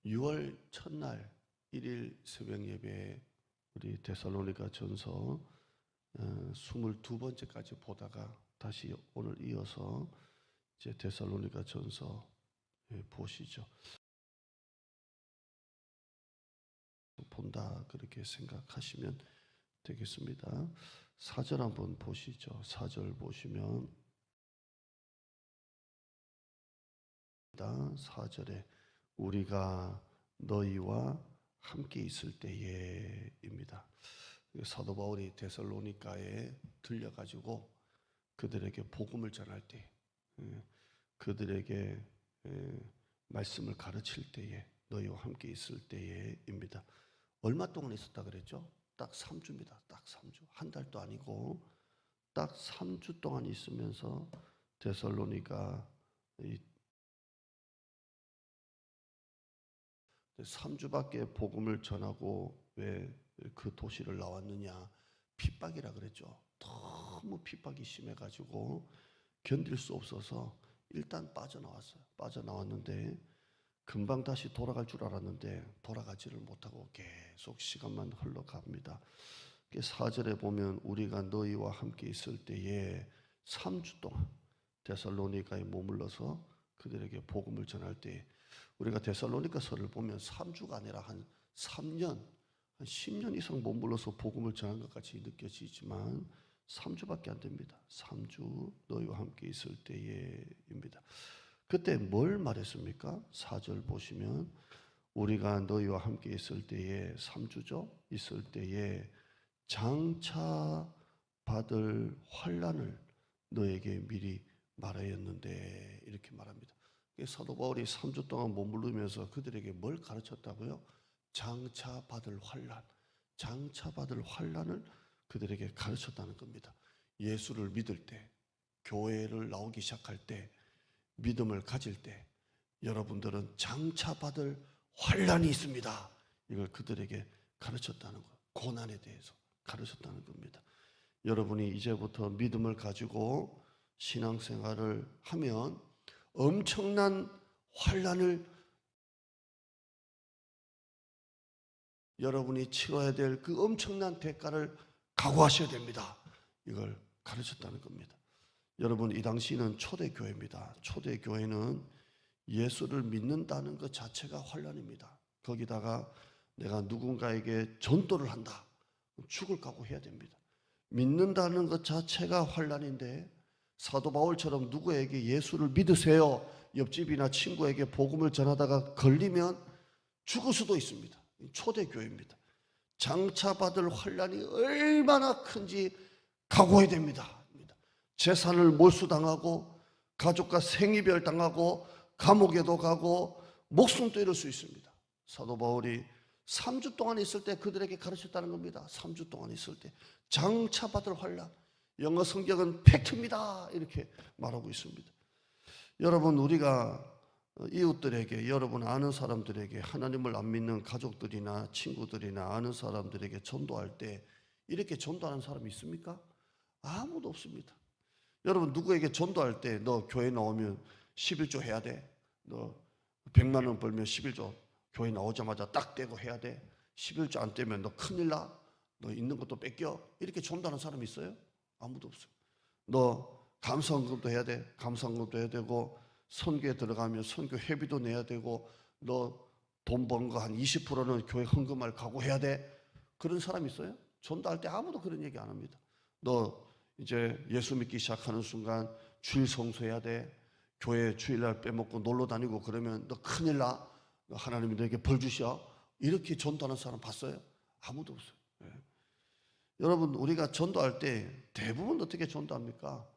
6월 첫날 1일 새벽 예배에 우리 데살로니가 전서 22번째까지 보다가 다시 오늘 이어서 이제 데살로니가 전서 보시죠. 본다 그렇게 생각하시면 되겠습니다. 4절 한번 보시죠. 4절 보시면 4절에 우리가 너희와 함께 있을 때에입니다. 사도 바울이 데살로니가에 들려가지고 그들에게 복음을 전할 때, 그들에게 말씀을 가르칠 때에 너희와 함께 있을 때에입니다. 얼마 동안 있었다 그랬죠? 딱 3주입니다. 딱 3주. 한 달도 아니고 딱 3주 동안 있으면서 데살로니가 3주밖에 복음을 전하고 왜 그 도시를 나왔느냐? 핍박이라 그랬죠. 너무 핍박이 심해가지고 견딜 수 없어서 일단 빠져나왔어요. 빠져나왔는데 금방 다시 돌아갈 줄 알았는데 돌아가지를 못하고 계속 시간만 흘러갑니다. 4절에 보면 우리가 너희와 함께 있을 때에 3주 동안 데살로니가에 머물러서 그들에게 복음을 전할 때, 우리가 데살로니가서를 보면 3주가 아니라 한 3년, 한 10년 이상 머물러서 복음을 전한 것 같이 느껴지지만 3주밖에 안 됩니다. 3주 너희와 함께 있을 때에입니다. 그때 뭘 말했습니까? 4절 보시면 우리가 너희와 함께 있을 때에 3주죠. 있을 때에 장차 받을 환난을 너에게 미리 말하였는데 이렇게 말합니다. 사도 바울이 3주 동안 머무르면서 그들에게 뭘 가르쳤다고요? 장차 받을 환난, 장차 받을 환난을 그들에게 가르쳤다는 겁니다. 예수를 믿을 때, 교회를 나오기 시작할 때, 믿음을 가질 때 여러분들은 장차 받을 환난이 있습니다. 이걸 그들에게 가르쳤다는 것, 고난에 대해서 가르쳤다는 겁니다. 여러분이 이제부터 믿음을 가지고 신앙생활을 하면 엄청난 환난을 여러분이 치러야 될 그 엄청난 대가를 각오하셔야 됩니다. 이걸 가르쳤다는 겁니다. 여러분, 이 당시는 초대교회입니다. 초대교회는 예수를 믿는다는 것 자체가 환난입니다. 거기다가 내가 누군가에게 전도를 한다, 죽을 각오해야 됩니다. 믿는다는 것 자체가 환난인데 사도 바울처럼 누구에게 예수를 믿으세요, 옆집이나 친구에게 복음을 전하다가 걸리면 죽을 수도 있습니다. 초대교회입니다. 장차 받을 환난이 얼마나 큰지 각오해야 됩니다. 재산을 몰수당하고 가족과 생이별 당하고 감옥에도 가고 목숨도 잃을 수 있습니다. 사도 바울이 3주 동안 있을 때 그들에게 가르쳤다는 겁니다. 3주 동안 있을 때 장차 받을 환난, 영어 성경은 팩트입니다 이렇게 말하고 있습니다. 여러분, 우리가 이웃들에게, 여러분 아는 사람들에게, 하나님을 안 믿는 가족들이나 친구들이나 아는 사람들에게 전도할 때 이렇게 전도하는 사람이 있습니까? 아무도 없습니다. 여러분, 누구에게 전도할 때 너 교회 나오면 11조 해야 돼, 너 100만 원 벌면 11조 교회 나오자마자 딱 떼고 해야 돼, 11조 안 떼면 너 큰일 나, 너 있는 것도 뺏겨, 이렇게 전도하는 사람이 있어요? 아무도 없어요. 너 감사헌금도 해야 돼, 감사헌금도 해야 되고, 선교에 들어가면 선교 회비도 내야 되고, 너 돈 번 거 한 20%는 교회 헌금할 각오해야 돼, 그런 사람이 있어요? 전도할 때 아무도 그런 얘기 안 합니다. 너 이제 예수 믿기 시작하는 순간 주일 성수해야 돼, 교회 주일날 빼먹고 놀러 다니고 그러면 너 큰일 나, 너 하나님이 너에게 벌 주셔, 이렇게 전도하는 사람 봤어요? 아무도 없어요. 여러분, 우리가 전도할 때 대부분 어떻게 전도합니까?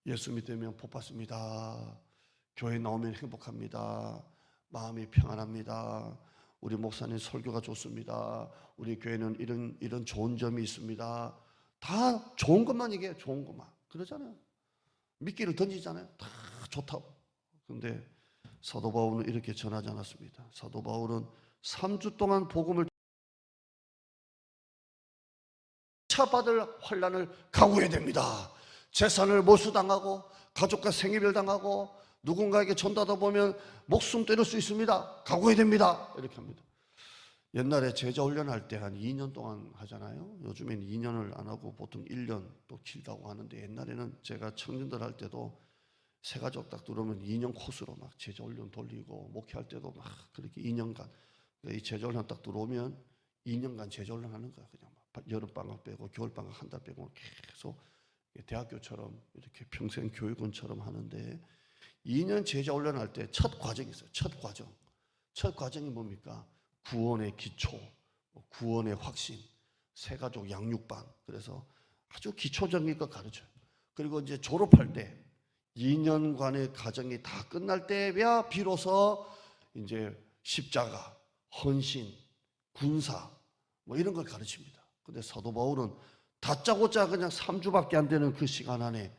예수 믿으면 복 받습니다, 교회 나오면 행복합니다, 마음이 평안합니다, 우리 목사님 설교가 좋습니다, 우리 교회는 이런 좋은 점이 있습니다. 다 좋은 것만 얘기해요. 좋은 것만. 그러잖아요. 미끼를 던지잖아요. 다 좋다고. 그런데 사도 바울은 이렇게 전하지 않았습니다. 사도 바울은 3주 동안 복음을 차받을 환난을 각오해야 됩니다. 재산을 몰수당하고 가족과 생이별 당하고 누군가에게 전도하다 보면 목숨 때릴 수 있습니다. 각오해야 됩니다. 이렇게 합니다. 옛날에 제자 훈련할 때 한 2년 동안 하잖아요. 요즘엔 2년을 안 하고 보통 1년 또 길다고 하는데, 옛날에는 제가 청년들 할 때도 새가족 딱 들어오면 2년 코스로 막 제자 훈련 돌리고, 목회할 때도 막 그렇게 2년간, 이 제자 훈련 딱 들어오면 2년간 제자 훈련 하는 거야. 그냥 막 여름방학 빼고 겨울방학 한 달 빼고 계속 대학교처럼 이렇게 평생 교육원처럼 하는데, 2년 제자 훈련할 때 첫 과정이 있어요. 첫 과정이 뭡니까? 구원의 기초, 구원의 확신, 새가족 양육반. 그래서 아주 기초적인 거 가르쳐요. 그리고 이제 졸업할 때 2년간의 과정이 다 끝날 때야 비로소 이제 십자가, 헌신, 군사 뭐 이런 걸 가르칩니다. 근데 사도 바울은 다짜고짜 그냥 3주밖에 안 되는 그 시간 안에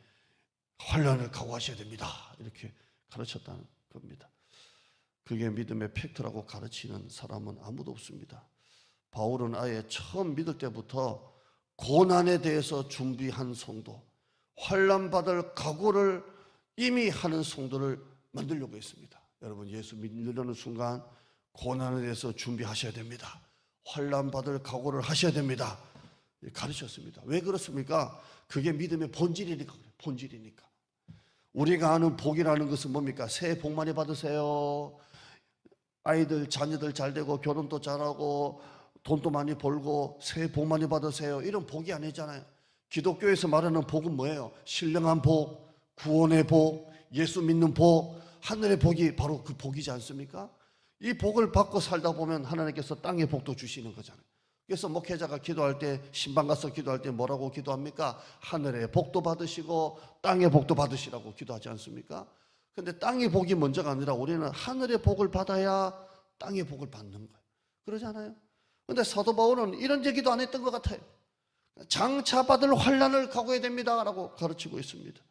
환난을 각오하셔야 됩니다. 이렇게 가르쳤다는 겁니다. 그게 믿음의 팩트라고 가르치는 사람은 아무도 없습니다. 바울은 아예 처음 믿을 때부터 고난에 대해서 준비한 성도, 환난 받을 각오를 이미 하는 성도를 만들려고 했습니다. 여러분, 예수 믿으려는 순간 고난에 대해서 준비하셔야 됩니다. 환난 받을 각오를 하셔야 됩니다. 가르쳤습니다. 왜 그렇습니까? 그게 믿음의 본질이니까 그래요. 본질이니까. 우리가 아는 복이라는 것은 뭡니까? 새해 복 많이 받으세요. 아이들, 자녀들 잘 되고 결혼도 잘하고 돈도 많이 벌고 새해 복 많이 받으세요. 이런 복이 아니잖아요. 기독교에서 말하는 복은 뭐예요? 신령한 복, 구원의 복, 예수 믿는 복, 하늘의 복이 바로 그 복이지 않습니까? 이 복을 받고 살다 보면 하나님께서 땅의 복도 주시는 거잖아요. 그래서 목회자가 기도할 때, 신방 가서 기도할 때 뭐라고 기도합니까? 하늘의 복도 받으시고 땅의 복도 받으시라고 기도하지 않습니까? 근데 땅의 복이 먼저가 아니라 우리는 하늘의 복을 받아야 땅의 복을 받는 거예요. 그러잖아요. 근데 사도 바울은 이런 얘기도 안 했던 것 같아요. 장차 받을 환난을 각오해야 됩니다 라고 가르치고 있습니다.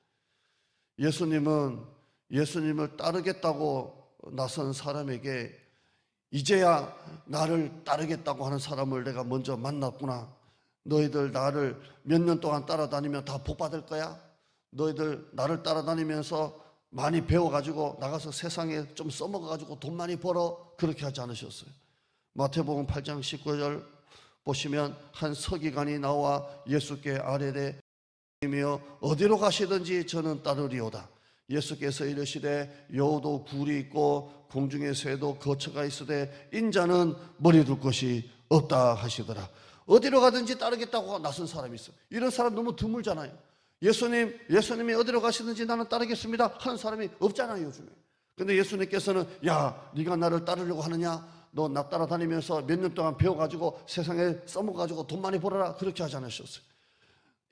예수님을 따르겠다고 나선 사람에게 이제야 나를 따르겠다고 하는 사람을 내가 먼저 만났구나. 너희들 나를 몇 년 동안 따라다니면 다 복 받을 거야? 너희들 나를 따라다니면서 많이 배워가지고 나가서 세상에 좀 써먹어가지고 돈 많이 벌어? 그렇게 하지 않으셨어요. 마태복음 8장 19절 보시면 한 서기관이 나와 예수께 아뢰되 이며 어디로 가시든지 저는 따르리오다. 예수께서 이르시되 여우도 굴이 있고 공중의 새도 거처가 있으되 인자는 머리 둘 곳이 없다 하시더라. 어디로 가든지 따르겠다고 나선 사람이 있어요. 이런 사람 너무 드물잖아요. 예수님이 어디로 가시든지 나는 따르겠습니다 하는 사람이 없잖아요 요즘에. 근데 예수님께서는 야 네가 나를 따르려고 하느냐? 너 나 따라다니면서 몇 년 동안 배워가지고 세상에 써먹어가지고 돈 많이 벌어라 그렇게 하지 않으셨어요.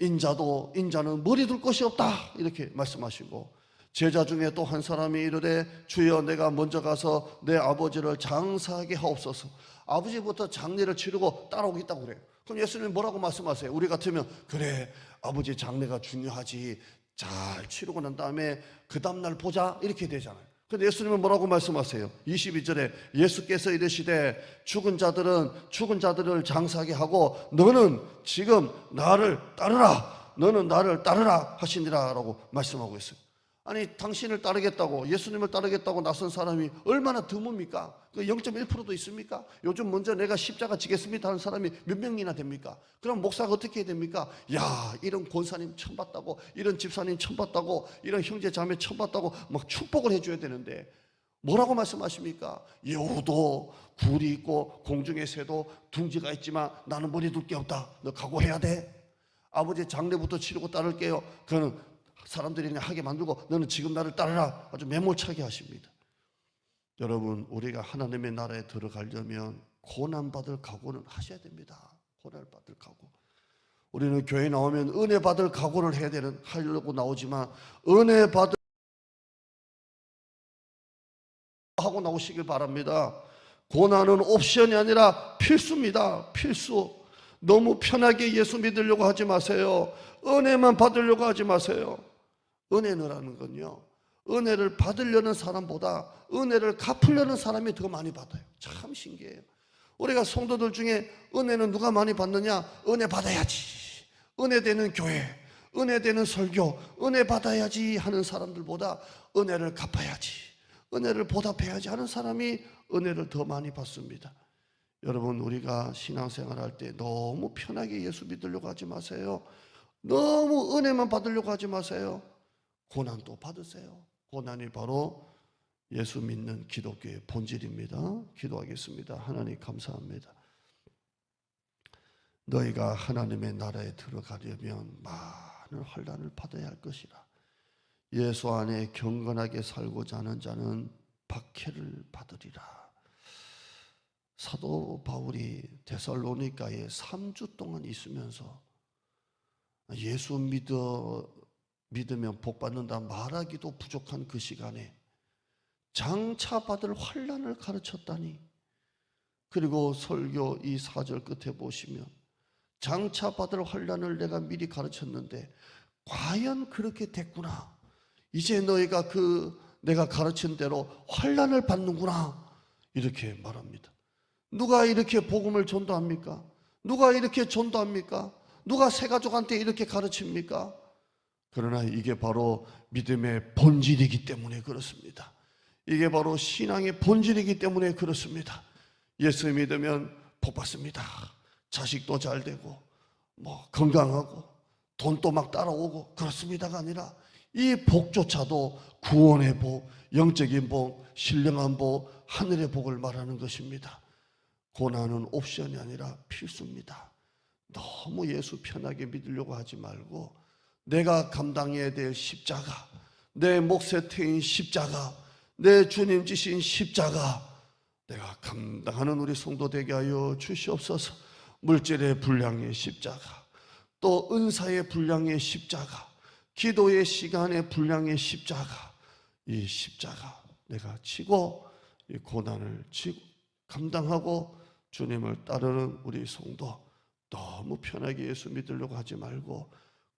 인자는 머리 둘 곳이 없다 이렇게 말씀하시고, 제자 중에 또 한 사람이 이르되 주여 내가 먼저 가서 내 아버지를 장사하게 하옵소서. 아버지부터 장례를 치르고 따라오겠다고 그래요. 그럼 예수님이 뭐라고 말씀하세요? 우리 같으면 그래 아버지 장례가 중요하지, 잘 치르고 난 다음에 그 다음날 보자 이렇게 되잖아요. 근데 예수님은 뭐라고 말씀하세요? 22절에 예수께서 이르시되 죽은 자들을 장사하게 하고 너는 지금 나를 따르라, 너는 나를 따르라 하시니라 라고 말씀하고 있어요. 아니 당신을 따르겠다고, 예수님을 따르겠다고 나선 사람이 얼마나 드뭅니까? 그 0.1%도 있습니까? 요즘 먼저 내가 십자가 지겠습니다 하는 사람이 몇 명이나 됩니까? 그럼 목사가 어떻게 해야 됩니까? 야 이런 권사님 처음 봤다고, 이런 집사님 처음 봤다고, 이런 형제 자매 처음 봤다고 막 축복을 해줘야 되는데 뭐라고 말씀하십니까? 여우도 굴이 있고 공중의 새도 둥지가 있지만 나는 머리 둘 게 없다. 너 각오해야 돼. 아버지 장례부터 치르고 따를게요. 그는 사람들이 그냥 하게 만들고 너는 지금 나를 따르라 아주 매몰차게 하십니다. 여러분, 우리가 하나님의 나라에 들어가려면 고난받을 각오는 하셔야 됩니다. 고난받을 각오. 우리는 교회 나오면 은혜 받을 각오를 하려고 나오지만 은혜 받을 하고 나오시길 바랍니다. 고난은 옵션이 아니라 필수입니다. 필수. 너무 편하게 예수 믿으려고 하지 마세요. 은혜만 받으려고 하지 마세요. 은혜라는 건요, 은혜를 받으려는 사람보다 은혜를 갚으려는 사람이 더 많이 받아요. 참 신기해요. 우리가 성도들 중에 은혜는 누가 많이 받느냐? 은혜 받아야지, 은혜 되는 교회, 은혜 되는 설교, 은혜 받아야지 하는 사람들보다 은혜를 갚아야지, 은혜를 보답해야지 하는 사람이 은혜를 더 많이 받습니다. 여러분, 우리가 신앙생활할 때 너무 편하게 예수 믿으려고 하지 마세요. 너무 은혜만 받으려고 하지 마세요. 고난도 받으세요. 고난이 바로 예수 믿는 기독교의 본질입니다. 기도하겠습니다. 하나님 감사합니다. 너희가 하나님의 나라에 들어가려면 많은 환난을 받아야 할 것이라. 예수 안에 경건하게 살고자 하는 자는 박해를 받으리라. 사도 바울이 데살로니가에 3주 동안 있으면서 예수 믿으면 복 받는다 말하기도 부족한 그 시간에 장차 받을 환난을 가르쳤다니. 그리고 설교 이 4절 끝에 보시면 장차 받을 환난을 내가 미리 가르쳤는데 과연 그렇게 됐구나. 이제 너희가 내가 가르친 대로 환난을 받는구나. 이렇게 말합니다. 누가 이렇게 복음을 전도합니까? 누가 이렇게 전도합니까? 누가 새 가족한테 이렇게 가르칩니까? 그러나 이게 바로 믿음의 본질이기 때문에 그렇습니다. 이게 바로 신앙의 본질이기 때문에 그렇습니다. 예수 믿으면 복 받습니다. 자식도 잘 되고 건강하고 돈도 막 따라오고 그렇습니다가 아니라 이 복조차도 구원의 복, 영적인 복, 신령한 복, 하늘의 복을 말하는 것입니다. 고난은 옵션이 아니라 필수입니다. 너무 예수 편하게 믿으려고 하지 말고 내가 감당해야 될 십자가, 내 몫에 태인 십자가, 내 주님 지신 십자가 내가 감당하는 우리 성도 되게 하여 주시옵소서. 물질의 분량의 십자가, 또 은사의 분량의 십자가, 기도의 시간의 분량의 십자가, 이 십자가 내가 지고 이 고난을 지고 감당하고 주님을 따르는 우리 성도, 너무 편하게 예수 믿으려고 하지 말고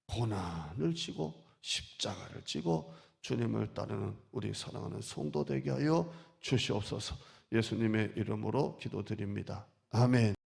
고난을 지고 십자가를 지고 주님을 따르는 우리 사랑하는 성도 되게 하여 주시옵소서. 예수님의 이름으로 기도드립니다. 아멘.